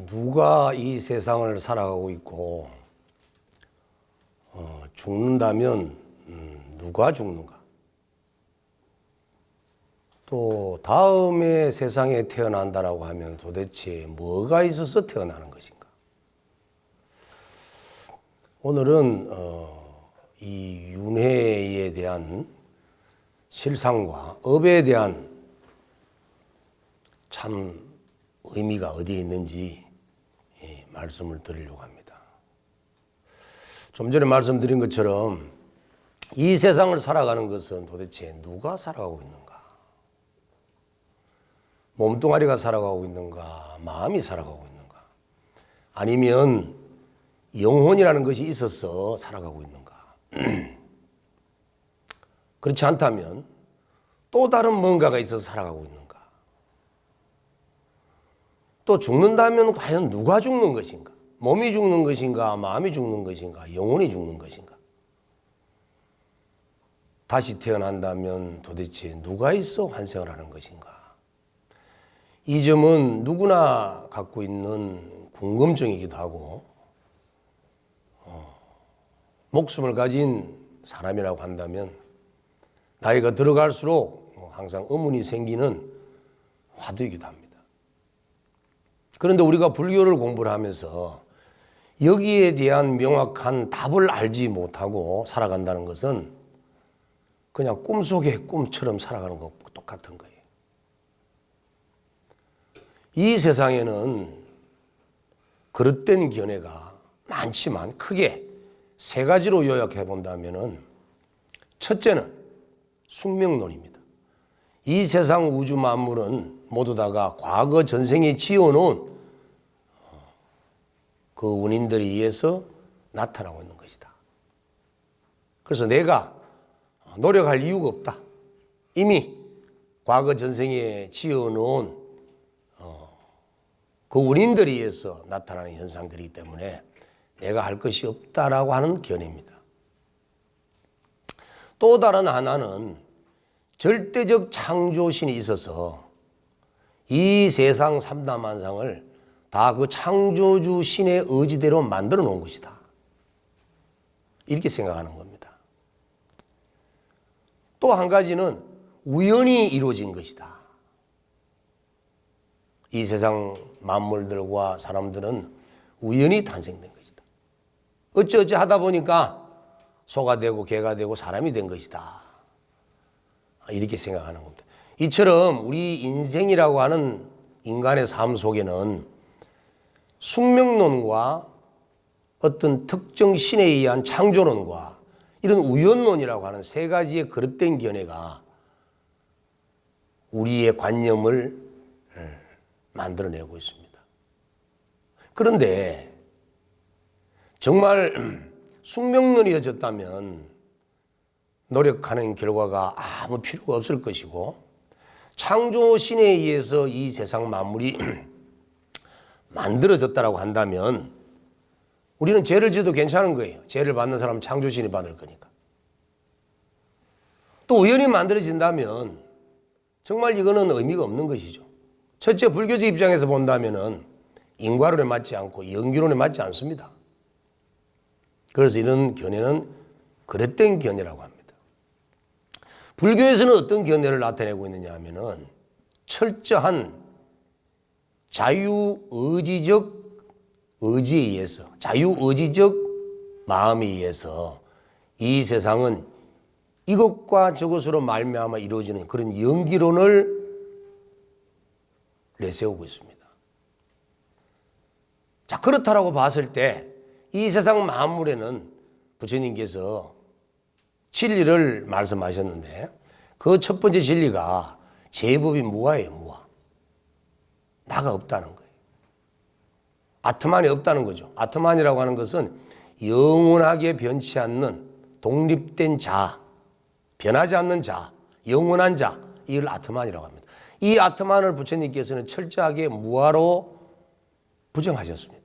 누가 이 세상을 살아가고 있고 죽는다면 누가 죽는가? 또 다음에 세상에 태어난다라고 하면 도대체 뭐가 있어서 태어나는 것인가? 오늘은 이 윤회에 대한 실상과 업에 대한 참 의미가 어디에 있는지 말씀을 드리려고 합니다. 좀 전에 말씀드린 것처럼 이 세상을 살아가는 것은 도대체 누가 살아가고 있는가? 몸뚱아리가 살아가고 있는가? 마음이 살아가고 있는가? 아니면 영혼이라는 것이 있어서 살아가고 있는가? 그렇지 않다면 또 다른 뭔가가 있어서 살아가고 있는가? 또 죽는다면 과연 누가 죽는 것인가? 몸이 죽는 것인가? 마음이 죽는 것인가? 영혼이 죽는 것인가? 다시 태어난다면 도대체 누가 있어 환생을 하는 것인가? 이 점은 누구나 갖고 있는 궁금증이기도 하고 목숨을 가진 사람이라고 한다면 나이가 들어갈수록 항상 의문이 생기는 화두이기도 합니다. 그런데 우리가 불교를 공부를 하면서 여기에 대한 명확한 답을 알지 못하고 살아간다는 것은 그냥 꿈속의 꿈처럼 살아가는 것과 똑같은 거예요. 이 세상에는 그릇된 견해가 많지만 크게 세 가지로 요약해 본다면은 첫째는 숙명론입니다. 이 세상 우주 만물은 모두 다가 과거 전생에 지어놓은 그 원인들에 의해서 나타나고 있는 것이다. 그래서 내가 노력할 이유가 없다. 이미 과거 전생에 지어놓은 그 원인들에 의해서 나타나는 현상들이기 때문에 내가 할 것이 없다라고 하는 견해입니다. 또 다른 하나는 절대적 창조신이 있어서 이 세상 삼다만상을 다 그 창조주 신의 의지대로 만들어 놓은 것이다. 이렇게 생각하는 겁니다. 또 한 가지는 우연히 이루어진 것이다. 이 세상 만물들과 사람들은 우연히 탄생된 것이다. 어찌어찌 하다 보니까 소가 되고 개가 되고 사람이 된 것이다. 이렇게 생각하는 겁니다. 이처럼 우리 인생이라고 하는 인간의 삶 속에는 숙명론과 어떤 특정 신에 의한 창조론과 이런 우연론이라고 하는 세 가지의 그릇된 견해가 우리의 관념을 만들어내고 있습니다. 그런데 정말 숙명론이어졌다면 노력하는 결과가 아무 필요가 없을 것이고 창조신에 의해서 이 세상 만물이 만들어졌다고 한다면 우리는 죄를 지어도 괜찮은 거예요. 죄를 받는 사람은 창조신이 받을 거니까. 또 우연히 만들어진다면 정말 이거는 의미가 없는 것이죠. 첫째, 불교적 입장에서 본다면은 인과론에 맞지 않고 연기론에 맞지 않습니다. 그래서 이런 견해는 그릇된 견해라고 합니다. 불교에서는 어떤 견해를 나타내고 있느냐 하면은 철저한 자유의지적 의지에 의해서, 자유의지적 마음에 의해서 이 세상은 이것과 저것으로 말미암아 이루어지는 그런 연기론을 내세우고 있습니다. 자, 그렇다라고 봤을 때 이 세상 만물에는 부처님께서 진리를 말씀하셨는데 그 첫 번째 진리가 제법이 무아예요, 무아. 나가 없다는 거예요. 아트만이 없다는 거죠. 아트만이라고 하는 것은 영원하게 변치 않는 독립된 자, 변하지 않는 자, 영원한 자, 이걸 아트만이라고 합니다. 이 아트만을 부처님께서는 철저하게 무아로 부정하셨습니다.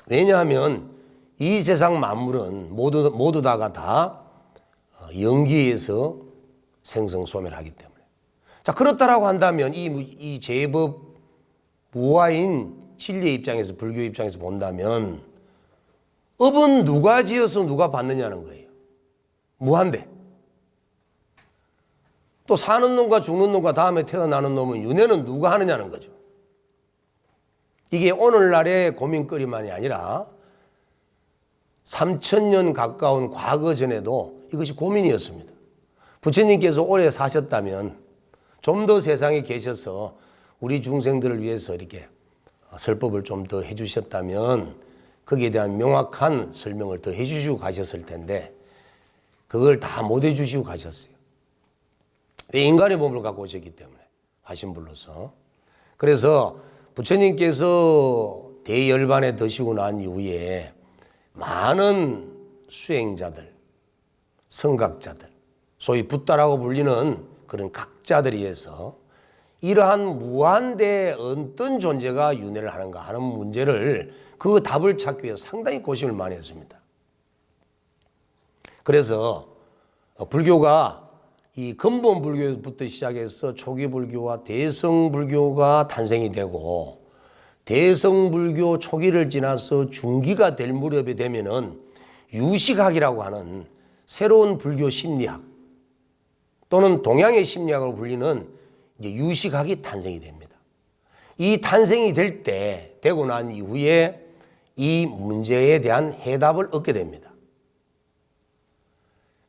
왜냐하면 이 세상 만물은 모두 다가 다 연기에서 생성소멸하기 때문에. 자, 그렇다라고 한다면 이 제법 무아인 진리의 입장에서, 불교 입장에서 본다면 업은 누가 지어서 누가 받느냐는 거예요. 무한대. 또 사는 놈과 죽는 놈과 다음에 태어나는 놈은 윤회는 누가 하느냐는 거죠. 이게 오늘날의 고민거리만이 아니라 3000년 가까운 과거 전에도 이것이 고민이었습니다. 부처님께서 오래 사셨다면 좀 더 세상에 계셔서 우리 중생들을 위해서 이렇게 설법을 좀 더 해주셨다면 거기에 대한 명확한 설명을 더 해주시고 가셨을 텐데 그걸 다 못 해주시고 가셨어요. 왜? 인간의 몸을 갖고 오셨기 때문에, 화신불로서. 그래서 부처님께서 대열반에 드시고 난 이후에 많은 수행자들, 성각자들, 소위 붓다라고 불리는 그런 각자들에 의해서 이러한 무한대의 어떤 존재가 윤회를 하는가 하는 문제를, 그 답을 찾기 위해서 상당히 고심을 많이 했습니다. 그래서 불교가 이 근본 불교부터 시작해서 초기 불교와 대성 불교가 탄생이 되고, 대성 불교 초기를 지나서 중기가 될 무렵에 되면은 유식학이라고 하는 새로운 불교 심리학 또는 동양의 심리학으로 불리는 이제 유식학이 탄생이 됩니다. 이 탄생이 될 때, 되고 난 이후에 이 문제에 대한 해답을 얻게 됩니다.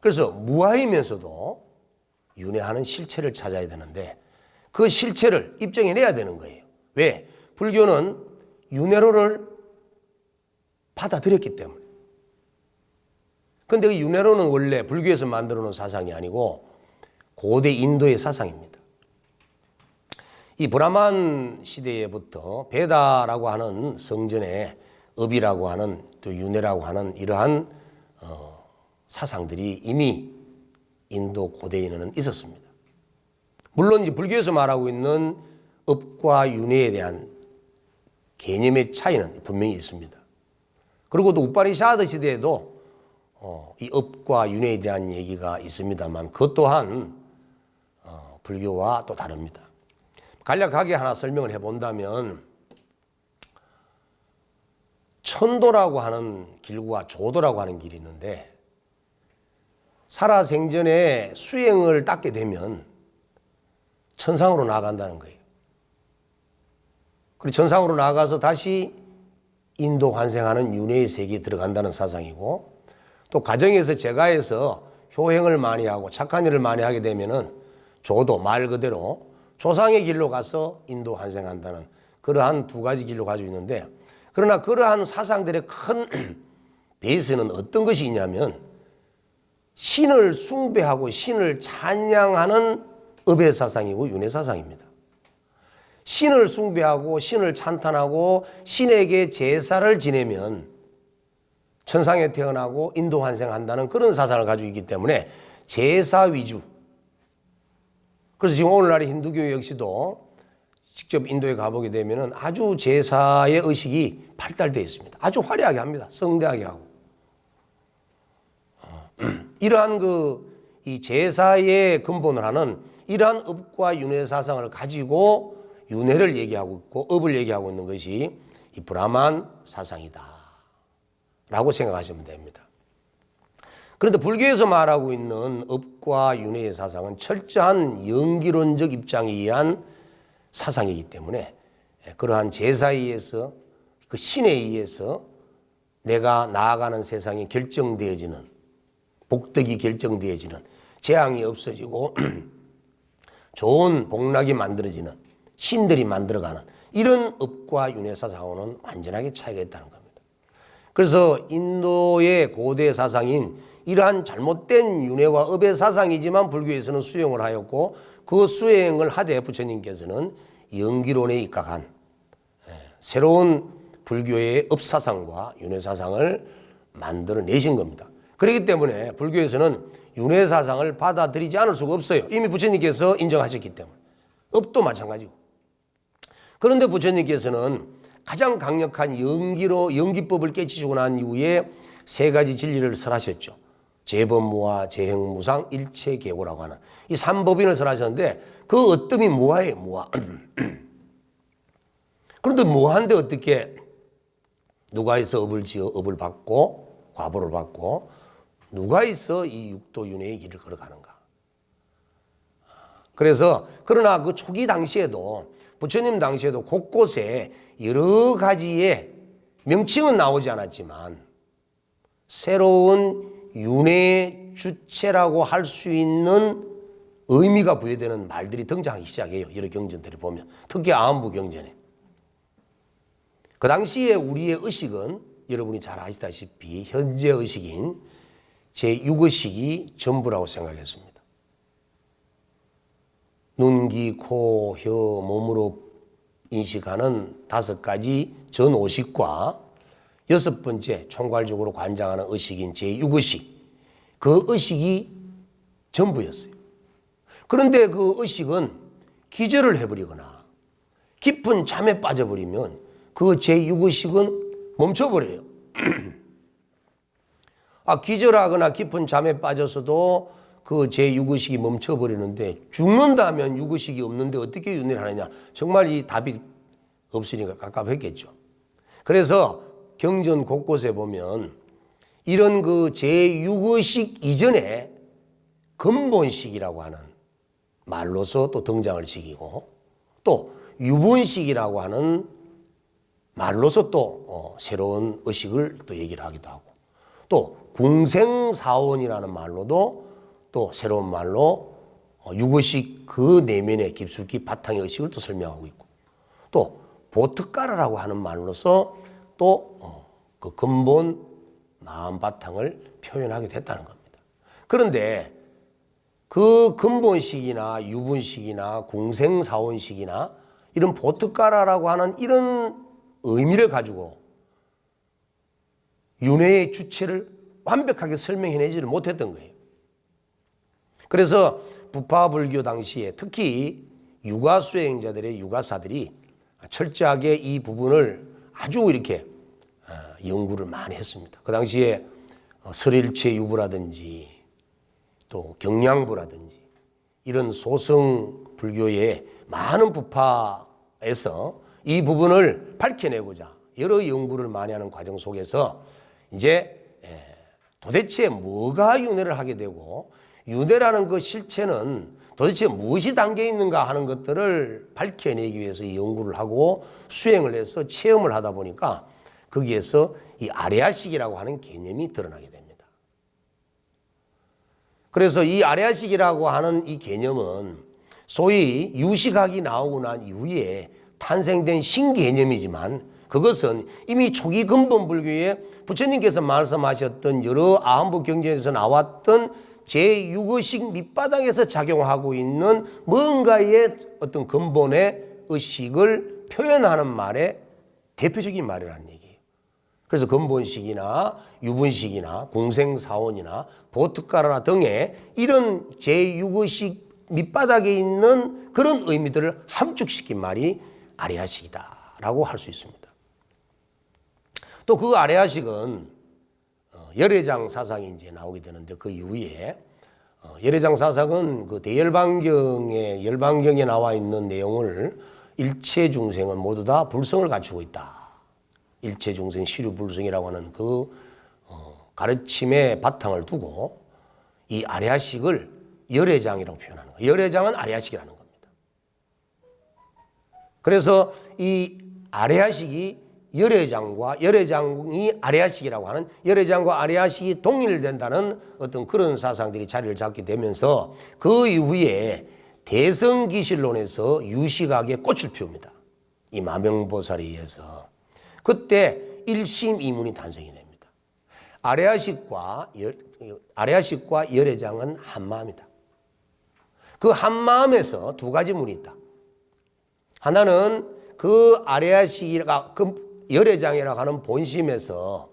그래서 무아이면서도 윤회하는 실체를 찾아야 되는데 그 실체를 입증해내야 되는 거예요. 왜? 불교는 윤회로를 받아들였기 때문에. 그런데 그 윤회로는 원래 불교에서 만들어 놓은 사상이 아니고 고대 인도의 사상입니다. 이 브라만 시대에부터 베다라고 하는 성전에 업이라고 하는, 또 윤회라고 하는 이러한 사상들이 이미 인도 고대에는 있었습니다. 물론 이제 불교에서 말하고 있는 업과 윤회에 대한 개념의 차이는 분명히 있습니다. 그리고 또 우파니샤드 시대에도 이 업과 윤회에 대한 얘기가 있습니다만 그것 또한 불교와 또 다릅니다. 간략하게 하나 설명을 해본다면 천도라고 하는 길과 조도라고 하는 길이 있는데, 살아생전에 수행을 닦게 되면 천상으로 나아간다는 거예요. 그리고 천상으로 나아가서 다시 인도 환생하는 윤회의 세계에 들어간다는 사상이고, 또 가정에서 제가해서 효행을 많이 하고 착한 일을 많이 하게 되면은 조도, 말 그대로 조상의 길로 가서 인도 환생한다는 그러한 두 가지 길로 가지고 있는데, 그러나 그러한 사상들의 큰 베이스는 어떤 것이 있냐면 신을 숭배하고 신을 찬양하는 업의 사상이고 윤회 사상입니다. 신을 숭배하고 신을 찬탄하고 신에게 제사를 지내면 천상에 태어나고 인도 환생한다는 그런 사상을 가지고 있기 때문에 제사 위주. 그래서 지금 오늘날의 힌두교 역시도 직접 인도에 가보게 되면 아주 제사의 의식이 발달되어 있습니다. 아주 화려하게 합니다. 성대하게 하고. 이러한 이 제사의 근본을 하는 이러한 업과 윤회 사상을 가지고 윤회를 얘기하고 있고 업을 얘기하고 있는 것이 이 브라만 사상이다 라고 생각하시면 됩니다. 그런데 불교에서 말하고 있는 업과 윤회의 사상은 철저한 연기론적 입장에 의한 사상이기 때문에 그러한 제사에 의해서, 그 신에 의해서 내가 나아가는 세상이 결정되어지는, 복덕이 결정되어지는, 재앙이 없어지고 좋은 복락이 만들어지는, 신들이 만들어가는 이런 업과 윤회 사상하고는 완전하게 차이가 있다는 겁니다. 그래서 인도의 고대 사상인 이러한 잘못된 윤회와 업의 사상이지만 불교에서는 수용을 하였고, 그 수행을 하되 부처님께서는 연기론에 입각한 새로운 불교의 업사상과 윤회사상을 만들어내신 겁니다. 그렇기 때문에 불교에서는 윤회사상을 받아들이지 않을 수가 없어요. 이미 부처님께서 인정하셨기 때문에. 업도 마찬가지고. 그런데 부처님께서는 가장 강력한 연기법을 깨치시고 난 이후에 세 가지 진리를 설하셨죠. 재범무화, 재행무상, 일체계고라고 하는 이 삼법인을 설하셨는데 그 어뜸이 무화예요. 무화. 그런데 뭐한데 어떻게 누가 있어 업을 지어 업을 받고 과보를 받고 누가 있어 이 육도윤회의 길을 걸어가는가. 그래서 그러나 그 초기 당시에도 부처님 당시에도 곳곳에 여러 가지의 명칭은 나오지 않았지만 새로운 윤회의 주체라고 할 수 있는 의미가 부여되는 말들이 등장하기 시작해요. 여러 경전들을 보면 특히 아한부 경전에. 그 당시에 우리의 의식은 여러분이 잘 아시다시피 현재 의식인 제6의식이 전부라고 생각했습니다. 눈, 귀, 코, 혀, 몸으로 인식하는 5가지 전오식과 6번째 총괄적으로 관장하는 의식인 제6의식, 그 의식이 전부였어요. 그런데 그 의식은 기절을 해버리거나 깊은 잠에 빠져버리면 그 제6의식은 멈춰버려요. 기절하거나 깊은 잠에 빠져서도 그 제6의식이 멈춰버리는데 죽는다면 6의식이 없는데 어떻게 윤회를 하느냐. 정말 이 답이 없으니까 깝깝했겠죠. 그래서 경전 곳곳에 보면 이런 그 제6의식 이전에 근본식이라고 하는 말로서 또 등장을 시키고 또 유본식이라고 하는 말로서 또 새로운 의식을 또 얘기를 하기도 하고 또 궁생사원이라는 말로도 또 새로운 말로 육의식 그 내면의 깊숙이 바탕의 의식을 또 설명하고 있고 또 보트가라라고 하는 말로서 또 그 근본 마음 바탕을 표현하게 됐다는 겁니다. 그런데 그 근본식이나 유본식이나 궁생사원식이나 이런 보트가라라고 하는 이런 의미를 가지고 윤회의 주체를 완벽하게 설명해내지를 못했던 거예요. 그래서 부파불교 당시에 특히 육아수행자들의 육아사들이 철저하게 이 부분을 아주 이렇게 연구를 많이 했습니다. 그 당시에 설일체 유부라든지 또 경량부라든지 이런 소성 불교의 많은 부파에서 이 부분을 밝혀내고자 여러 연구를 많이 하는 과정 속에서 이제 도대체 뭐가 윤회를 하게 되고 윤회라는 그 실체는 도대체 무엇이 담겨 있는가 하는 것들을 밝혀내기 위해서 이 연구를 하고 수행을 해서 체험을 하다 보니까 거기에서 이 아레아식이라고 하는 개념이 드러나게 됩니다. 그래서 이 아레아식이라고 하는 이 개념은 소위 유식학이 나오고 난 이후에 탄생된 신개념이지만 그것은 이미 초기 근본 불교에 부처님께서 말씀하셨던 여러 아한부 경전에서 나왔던 제6의식 밑바닥에서 작용하고 있는 뭔가의 어떤 근본의 의식을 표현하는 말의 대표적인 말이라는 얘기예요. 그래서 근본식이나 유본식이나 공생사원이나 보트가라 등의 이런 제6의식 밑바닥에 있는 그런 의미들을 함축시킨 말이 아레아식이다라고 할 수 있습니다. 또 그 아레아식은 열애장 사상이 이제 나오게 되는데 그 이후에 열애장 사상은 그 열반경에 나와 있는 내용을 일체 중생은 모두 다 불성을 갖추고 있다. 일체 중생 시류불성이라고 하는 그 가르침의 바탕을 두고 이 아레아식을 열애장이라고 표현하는 거예요. 열애장은 아레아식이라는 겁니다. 그래서 이 아레아식이 열애장이 아레아식이라고 하는 열애장과 아레아식이 동일된다는 어떤 그런 사상들이 자리를 잡게 되면서 그 이후에 대성기실론에서 유식학에 꽃을 피웁니다. 이 마명보살에 의해서. 그때 일심이문이 탄생이 됩니다. 아레아식과 열애장은 한마음이다. 그 한마음에서 두 가지 문이 있다. 하나는 그 아레아식이가 그 열애장이라고 하는 본심에서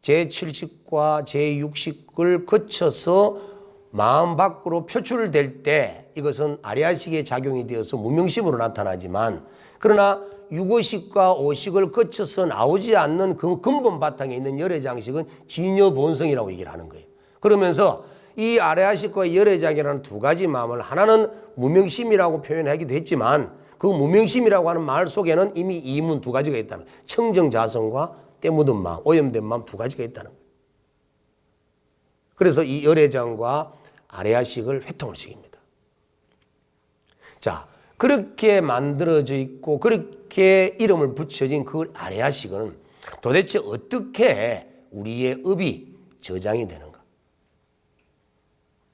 제7식과 제6식을 거쳐서 마음 밖으로 표출될 때 이것은 아레아식의 작용이 되어서 무명심으로 나타나지만 그러나 6의식과 5식을 거쳐서 나오지 않는 그 근본 바탕에 있는 열애장식은 진여본성이라고 얘기를 하는 거예요. 그러면서 이 아레아식과 열애장이라는 두 가지 마음을 하나는 무명심이라고 표현하기도 했지만 그 무명심이라고 하는 말 속에는 이미 이문 두 가지가 있다는 거예요. 청정자성과 때 묻은 마음, 오염된 마음 두 가지가 있다는 거예요. 그래서 이 열애장과 아레아식을 회통을 시킵니다. 자, 그렇게 만들어져 있고 그렇게 이름을 붙여진 그 아레아식은 도대체 어떻게 우리의 업이 저장이 되는가?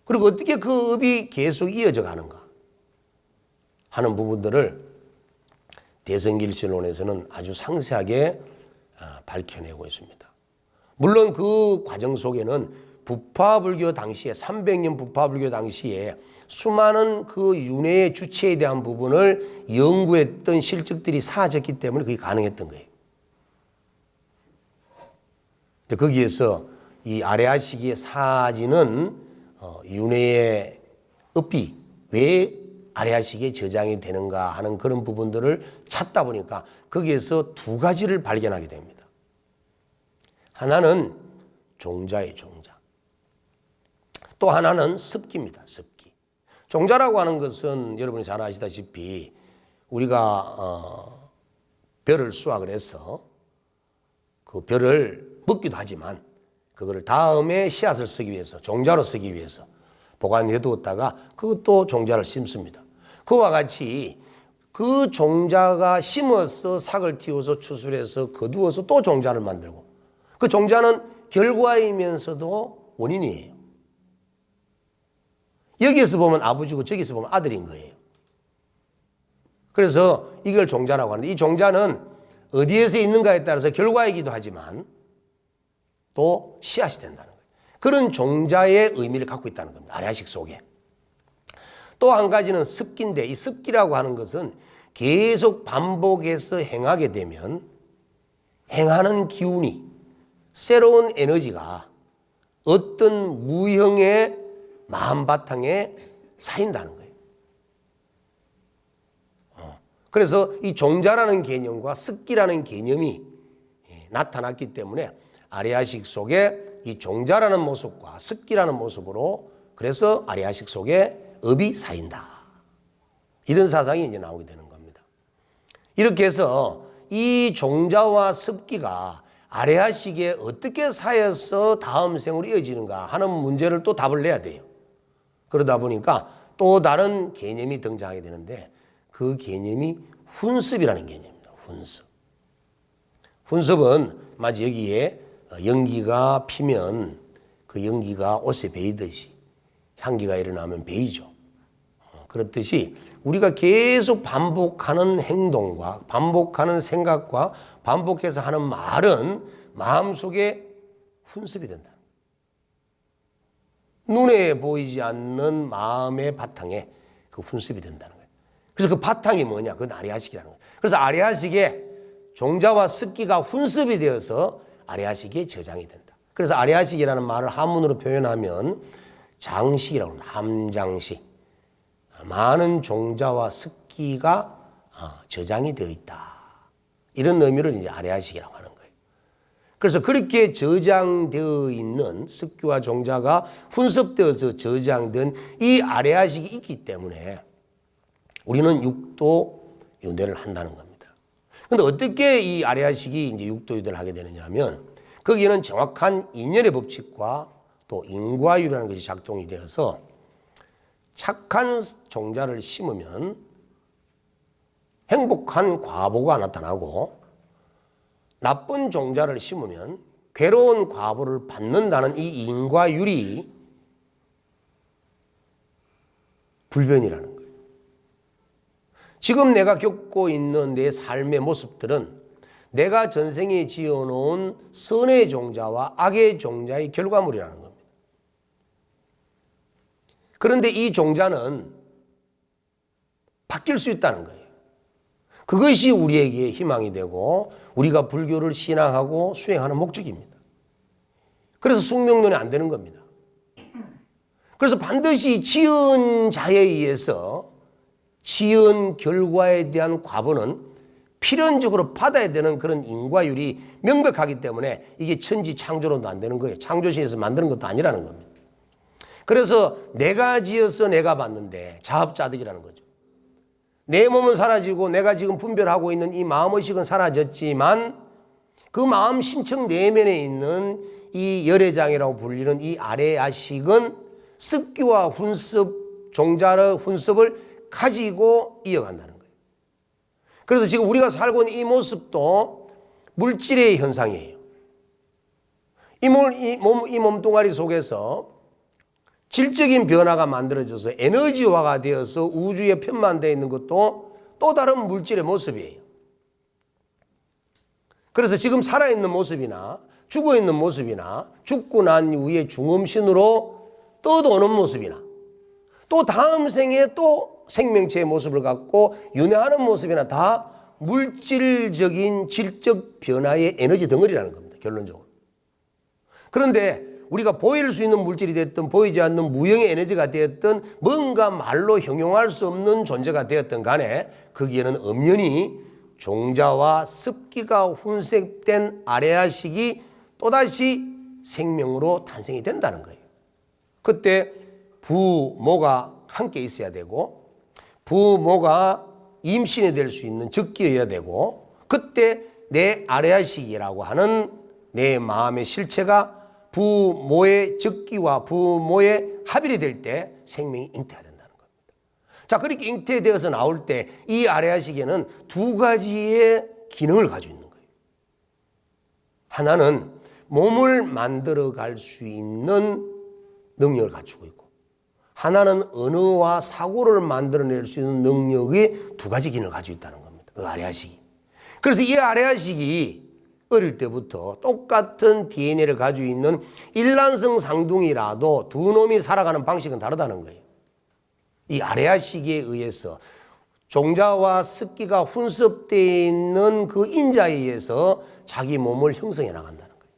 그리고 어떻게 그 업이 계속 이어져 가는가 하는 부분들을 대성길실론에서는 아주 상세하게 밝혀내고 있습니다. 물론 그 과정 속에는 부파불교 당시에 300년 부파불교 당시에 수많은 그 윤회의 주체에 대한 부분을 연구했던 실적들이 사라졌기 때문에 그게 가능했던 거예요. 거기에서 이 아레아시기의 사지는 윤회의 업이 왜 아레아시기에 저장이 되는가 하는 그런 부분들을 찾다 보니까 거기에서 두 가지를 발견하게 됩니다. 하나는 종자의 종자. 또 하나는 습기입니다. 습기. 종자라고 하는 것은 여러분이 잘 아시다시피 우리가 벼를 수확을 해서 그 벼를 먹기도 하지만 그거를 다음에 씨앗을 쓰기 위해서 종자로 쓰기 위해서 보관해 두었다가 그것도 종자를 심습니다. 그와 같이 그 종자가 심어서 삭을 틔워서 추출해서 거두어서 또 종자를 만들고 그 종자는 결과이면서도 원인이에요. 여기에서 보면 아버지고 저기서 보면 아들인 거예요. 그래서 이걸 종자라고 하는데 이 종자는 어디에서 있는가에 따라서 결과이기도 하지만 또 씨앗이 된다는 거예요. 그런 종자의 의미를 갖고 있다는 겁니다. 아레아식 속에. 또 한 가지는 습기인데 이 습기라고 하는 것은 계속 반복해서 행하게 되면 행하는 기운이 새로운 에너지가 어떤 무형의 마음 바탕에 쌓인다는 거예요. 그래서 이 종자라는 개념과 습기라는 개념이 나타났기 때문에 아레아식 속에 이 종자라는 모습과 습기라는 모습으로 그래서 아레아식 속에 업이 쌓인다. 이런 사상이 이제 나오게 되는 겁니다. 이렇게 해서 이 종자와 습기가 아레아식에 어떻게 쌓여서 다음 생으로 이어지는가 하는 문제를 또 답을 내야 돼요. 그러다 보니까 또 다른 개념이 등장하게 되는데 그 개념이 훈습이라는 개념입니다. 훈습. 훈습은 마치 여기에 연기가 피면 그 연기가 옷에 배이듯이 향기가 일어나면 배이죠. 그렇듯이 우리가 계속 반복하는 행동과 반복하는 생각과 반복해서 하는 말은 마음속에 훈습이 된다. 눈에 보이지 않는 마음의 바탕에 그 훈습이 된다는 거예요. 그래서 그 바탕이 뭐냐? 그건 아레아식이라는 거예요. 그래서 아레아식에 종자와 습기가 훈습이 되어서 아레아식에 저장이 된다. 그래서 아레아식이라는 말을 한문으로 표현하면 장식이라고 합니다. 함장식. 많은 종자와 습기가 저장이 되어 있다. 이런 의미를 이제 아레아식이라고 하는 거예요. 그래서 그렇게 저장되어 있는 습기와 종자가 훈습되어서 저장된 이 아레아식이 있기 때문에 우리는 육도 윤회를 한다는 겁니다. 그런데 어떻게 이 아레아식이 이제 육도 윤회를 하게 되느냐 하면 거기에는 정확한 인연의 법칙과 또 인과율이라는 것이 작동이 되어서 착한 종자를 심으면 행복한 과보가 나타나고 나쁜 종자를 심으면 괴로운 과보를 받는다는 이 인과율이 불변이라는 거예요. 지금 내가 겪고 있는 내 삶의 모습들은 내가 전생에 지어놓은 선의 종자와 악의 종자의 결과물이라는 겁니다. 그런데 이 종자는 바뀔 수 있다는 거예요. 그것이 우리에게 희망이 되고 우리가 불교를 신앙하고 수행하는 목적입니다. 그래서 숙명론이 안 되는 겁니다. 그래서 반드시 지은 자에 의해서 지은 결과에 대한 과보는 필연적으로 받아야 되는 그런 인과율이 명백하기 때문에 이게 천지 창조론도 안 되는 거예요. 창조신에서 만드는 것도 아니라는 겁니다. 그래서 내가 지어서 내가 받는데 자업자득이라는 거죠. 내 몸은 사라지고 내가 지금 분별하고 있는 이 마음의식은 사라졌지만 그 마음 심층 내면에 있는 이 열애장이라고 불리는 이 아래아식은 습기와 훈습, 종자의 훈습을 가지고 이어간다는 거예요. 그래서 지금 우리가 살고 있는 이 모습도 물질의 현상이에요. 이 몸뚱아리 속에서 질적인 변화가 만들어져서 에너지화가 되어서 우주에 편만되어 있는 것도 또 다른 물질의 모습이에요. 그래서 지금 살아있는 모습이나 죽어있는 모습이나 죽고 난 이후에 중음신으로 떠도는 모습이나 또 다음 생에 또 생명체의 모습을 갖고 윤회하는 모습이나 다 물질적인 질적 변화의 에너지 덩어리라는 겁니다. 결론적으로. 그런데 우리가 보일 수 있는 물질이 됐든 보이지 않는 무형의 에너지가 되었든 뭔가 말로 형용할 수 없는 존재가 되었든 간에 거기에는 엄연히 종자와 습기가 훈색된 아래아식이 또다시 생명으로 탄생이 된다는 거예요. 그때 부모가 함께 있어야 되고 부모가 임신이 될 수 있는 적기여야 되고 그때 내 아래아식이라고 하는 내 마음의 실체가 부모의 적기와 부모의 합일이 될 때 생명이 잉태가 된다는 겁니다. 자, 그렇게 잉태되어서 나올 때 이 아래아식에는 두 가지의 기능을 가지고 있는 거예요. 하나는 몸을 만들어 갈 수 있는 능력을 갖추고 있고 하나는 언어와 사고를 만들어낼 수 있는 능력의 두 가지 기능을 가지고 있다는 겁니다. 그 아래아식이. 그래서 이 아래아식이 어릴 때부터 똑같은 DNA를 가지고 있는 일란성 상둥이라도 두 놈이 살아가는 방식은 다르다는 거예요. 이 아래아식에 의해서 종자와 습기가 훈습되어 있는 그 인자에 의해서 자기 몸을 형성해 나간다는 거예요.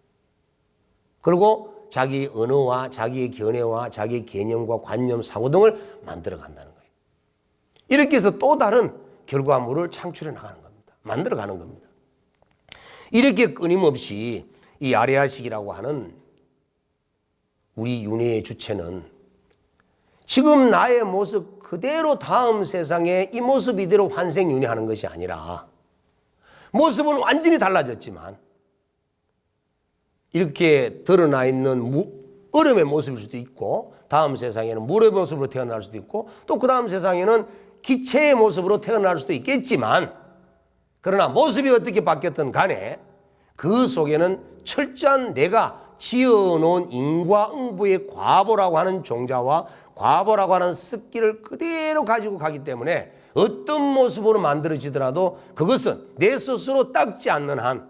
그리고 자기 언어와 자기의 견해와 자기의 개념과 관념, 사고 등을 만들어 간다는 거예요. 이렇게 해서 또 다른 결과물을 창출해 나가는 겁니다. 만들어 가는 겁니다. 이렇게 끊임없이 이 아래아식이라고 하는 우리 윤회의 주체는 지금 나의 모습 그대로 다음 세상에 이 모습 이대로 환생윤회하는 것이 아니라 모습은 완전히 달라졌지만 이렇게 드러나 있는 얼음의 모습일 수도 있고 다음 세상에는 물의 모습으로 태어날 수도 있고 또 그 다음 세상에는 기체의 모습으로 태어날 수도 있겠지만 그러나 모습이 어떻게 바뀌었든 간에 그 속에는 철저한 내가 지어놓은 인과응보의 과보라고 하는 종자와 과보라고 하는 습기를 그대로 가지고 가기 때문에 어떤 모습으로 만들어지더라도 그것은 내 스스로 닦지 않는 한,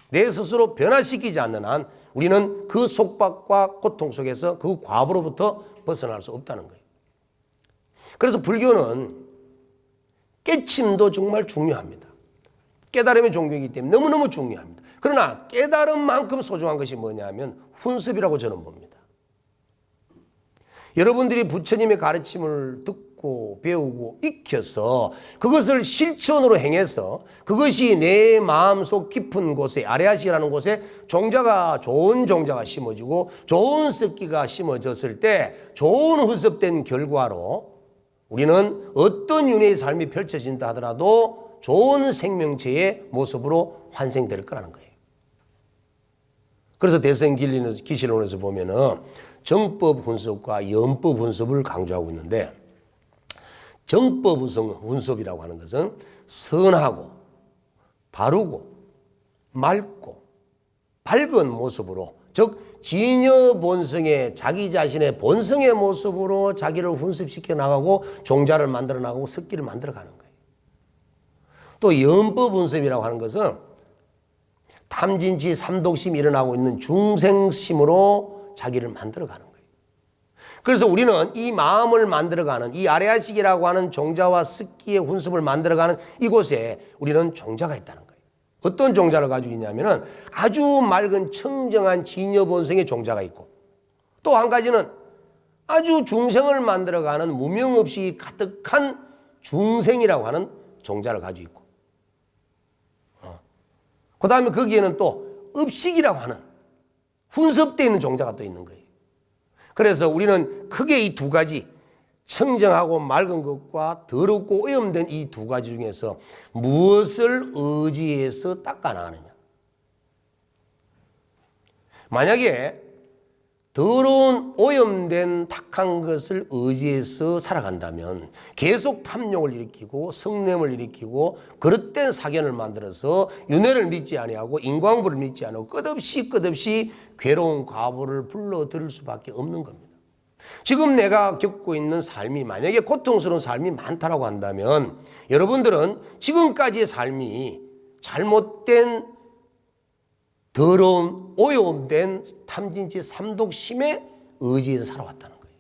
내 스스로 변화시키지 않는 한 우리는 그 속박과 고통 속에서 그 과보로부터 벗어날 수 없다는 거예요. 그래서 불교는 깨침도 정말 중요합니다. 깨달음의 종교이기 때문에 너무너무 중요합니다. 그러나 깨달음만큼 소중한 것이 뭐냐면 훈습이라고 저는 봅니다. 여러분들이 부처님의 가르침을 듣고 배우고 익혀서 그것을 실천으로 행해서 그것이 내 마음속 깊은 곳에 아래아식이라는 곳에 종자가 좋은 종자가 심어지고 좋은 습기가 심어졌을 때 좋은 훈습된 결과로 우리는 어떤 윤회의 삶이 펼쳐진다 하더라도 좋은 생명체의 모습으로 환생될 거라는 거예요. 그래서 대성기실론에서 보면은 정법 훈습과 연법 훈습을 강조하고 있는데 정법 훈습이라고 하는 것은 선하고 바르고 맑고 밝은 모습으로 즉 진여 본성의 자기 자신의 본성의 모습으로 자기를 훈습시켜 나가고 종자를 만들어 나가고 습기를 만들어 가는 거예요. 또 연법 훈습이라고 하는 것은 탐진치 삼독심이 일어나고 있는 중생심으로 자기를 만들어가는 거예요. 그래서 우리는 이 마음을 만들어가는 이 아래아식이라고 하는 종자와 습기의 훈습을 만들어가는 이곳에 우리는 종자가 있다는 거예요. 어떤 종자를 가지고 있냐면은 아주 맑은 청정한 진여본성의 종자가 있고 또 한 가지는 아주 중생을 만들어가는 무명 없이 가득한 중생이라고 하는 종자를 가지고 있고 그 다음에 거기에는 또 업식이라고 하는 훈습되어 있는 종자가 또 있는 거예요. 그래서 우리는 크게 이 두 가지 청정하고 맑은 것과 더럽고 오염된 이 두 가지 중에서 무엇을 의지해서 닦아 나가느냐? 만약에 더러운 오염된 탁한 것을 의지해서 살아간다면 계속 탐욕을 일으키고 성냄을 일으키고 그릇된 사견을 만들어서 윤회를 믿지 아니하고 인광부를 믿지 않고 끝없이 괴로운 과보를 불러들일 수밖에 없는 겁니다. 지금 내가 겪고 있는 삶이 만약에 고통스러운 삶이 많다라고 한다면 여러분들은 지금까지의 삶이 잘못된 더러운 오염된 탐진치 삼독심에 의지해서 살아왔다는 거예요.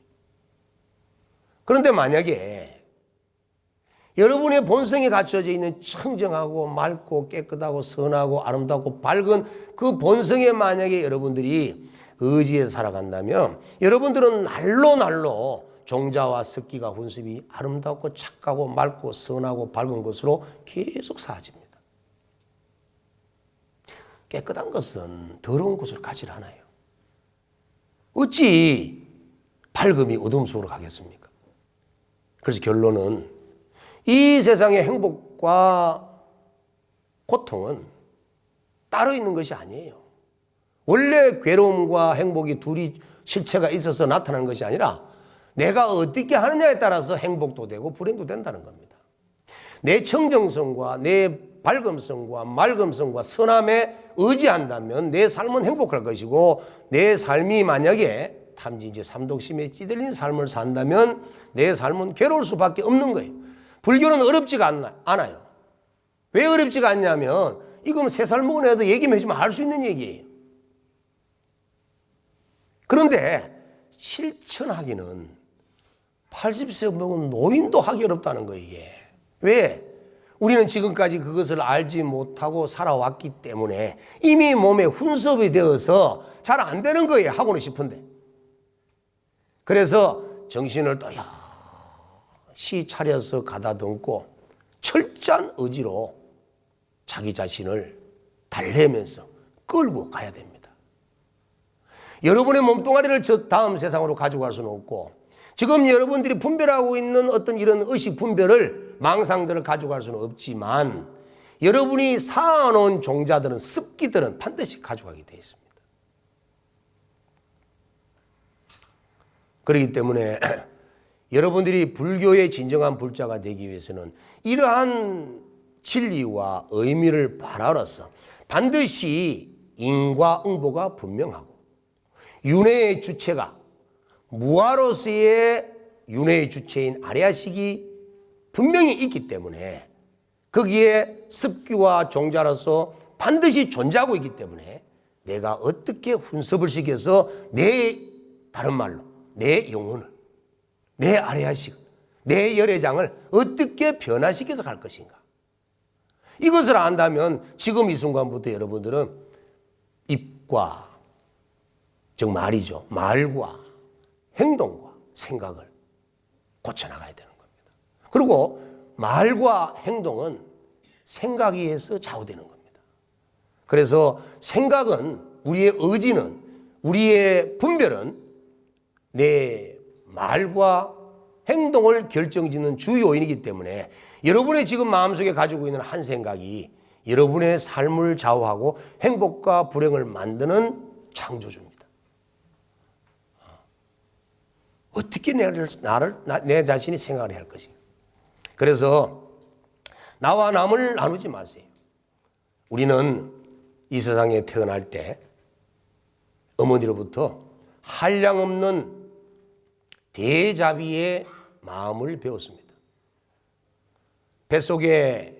그런데 만약에 여러분의 본성에 갖춰져 있는 청정하고 맑고 깨끗하고 선하고 아름답고 밝은 그 본성에 만약에 여러분들이 의지해서 살아간다면 여러분들은 날로 종자와 습기가 혼습이 아름답고 착하고 맑고 선하고 밝은 것으로 계속 사아집니다. 깨끗한 것은 더러운 것을 가지 않아요. 어찌 밝음이 어두움 속으로 가겠습니까? 그래서 결론은 이 세상의 행복과 고통은 따로 있는 것이 아니에요. 원래 괴로움과 행복이 둘이 실체가 있어서 나타나는 것이 아니라 내가 어떻게 하느냐에 따라서 행복도 되고 불행도 된다는 겁니다. 내 청정성과 내 밝음성과 맑음성과 선함에 의지한다면 내 삶은 행복할 것이고 내 삶이 만약에 탐진치 삼독심에 찌들린 삶을 산다면 내 삶은 괴로울 수밖에 없는 거예요. 불교는 어렵지가 않아요. 왜 어렵지가 않냐면 이건 3살 먹은 애도 얘기만 해주면 알 수 있는 얘기예요. 그런데 실천하기는 80세 먹은 노인도 하기 어렵다는 거예요. 이게. 왜? 우리는 지금까지 그것을 알지 못하고 살아왔기 때문에 이미 몸에 훈섭이 되어서 잘 안 되는 거예요. 하고는 싶은데. 그래서 정신을 또렷이 차려서 가다듬고 철저한 의지로 자기 자신을 달래면서 끌고 가야 됩니다. 여러분의 몸뚱아리를 저 다음 세상으로 가져갈 수는 없고 지금 여러분들이 분별하고 있는 어떤 이런 의식 분별을 망상들을 가져갈 수는 없지만 여러분이 쌓아놓은 종자들은 습기들은 반드시 가져가게 되어 있습니다. 그렇기 때문에 여러분들이 불교의 진정한 불자가 되기 위해서는 이러한 진리와 의미를 바라로서 반드시 인과 응보가 분명하고 윤회의 주체가 무아로서의 윤회의 주체인 아리아식이 분명히 있기 때문에 거기에 습기와 종자로서 반드시 존재하고 있기 때문에 내가 어떻게 훈섭을 시켜서 다른 말로 내 영혼을, 내 아리아식, 내 열애장을 어떻게 변화시켜서 갈 것인가. 이것을 안다면 지금 이 순간부터 여러분들은 입과 즉 말과 행동과 생각을 고쳐나가야 되는 겁니다. 그리고 말과 행동은 생각에 의해서 좌우되는 겁니다. 그래서 생각은 우리의 의지는 우리의 분별은 내 말과 행동을 결정짓는 주 요인이기 때문에 여러분의 지금 마음속에 가지고 있는 한 생각이 여러분의 삶을 좌우하고 행복과 불행을 만드는 창조주입니다. 어떻게 내 자신이 생각을 해야 할 것인가. 그래서 나와 남을 나누지 마세요. 우리는 이 세상에 태어날 때 어머니로부터 한량없는 대자비의 마음을 배웠습니다. 뱃속에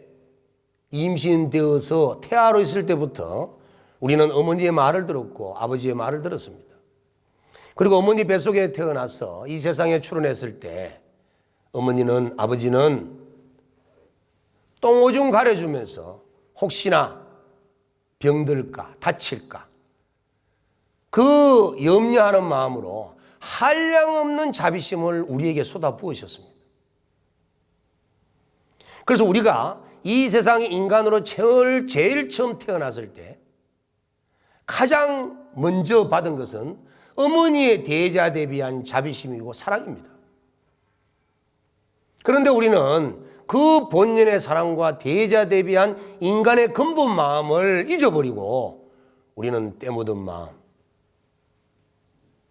임신되어서 태아로 있을 때부터 우리는 어머니의 말을 들었고 아버지의 말을 들었습니다. 그리고 어머니 뱃속에 태어나서 이 세상에 출현했을 때 아버지는 똥오줌 가려주면서 혹시나 병들까 다칠까 그 염려하는 마음으로 한량없는 자비심을 우리에게 쏟아 부으셨습니다. 그래서 우리가 이 세상에 인간으로 제일 처음 태어났을 때 가장 먼저 받은 것은 어머니의 대자 대비한 자비심이고 사랑입니다. 그런데 우리는 그 본연의 사랑과 대자 대비한 인간의 근본 마음을 잊어버리고 우리는 때 묻은 마음,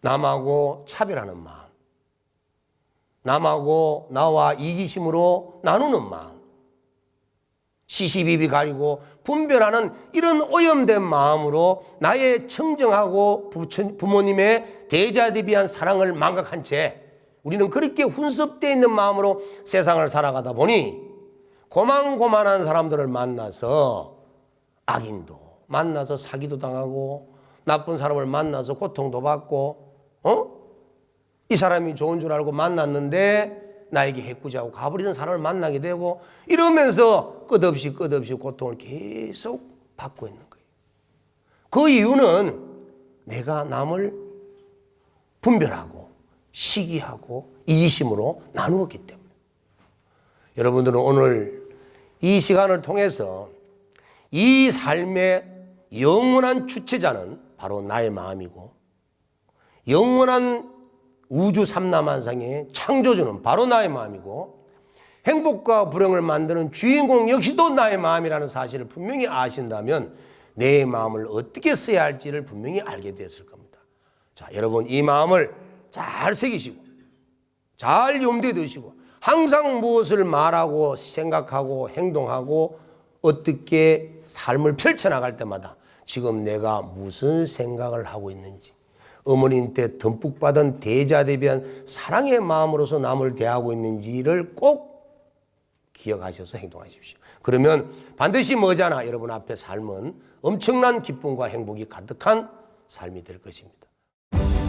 남하고 차별하는 마음, 남하고 나와 이기심으로 나누는 마음, 시시비비 가리고 분별하는 이런 오염된 마음으로 나의 청정하고 부모님의 대자대비한 사랑을 망각한 채 우리는 그렇게 훈섭되어 있는 마음으로 세상을 살아가다 보니 고만고만한 사람들을 만나서 악인도 만나서 사기도 당하고 나쁜 사람을 만나서 고통도 받고 이 사람이 좋은 줄 알고 만났는데 나에게 해코지하고 가버리는 사람을 만나게 되고 이러면서 끝없이 고통을 계속 받고 있는 거예요. 그 이유는 내가 남을 분별하고 시기하고 이기심으로 나누었기 때문에. 여러분들은 오늘 이 시간을 통해서 이 삶의 영원한 주체자는 바로 나의 마음이고 영원한 우주 삼라만상의 창조주는 바로 나의 마음이고 행복과 불행을 만드는 주인공 역시도 나의 마음이라는 사실을 분명히 아신다면 내 마음을 어떻게 써야 할지를 분명히 알게 되었을 겁니다. 자, 여러분 이 마음을 잘 새기시고 잘 염두에 두시고 항상 무엇을 말하고 생각하고 행동하고 어떻게 삶을 펼쳐나갈 때마다 지금 내가 무슨 생각을 하고 있는지 어머님 때 듬뿍 받은 대자대비한 사랑의 마음으로서 남을 대하고 있는지를 꼭 기억하셔서 행동하십시오. 그러면 반드시 머지않아 여러분 앞에 삶은 엄청난 기쁨과 행복이 가득한 삶이 될 것입니다.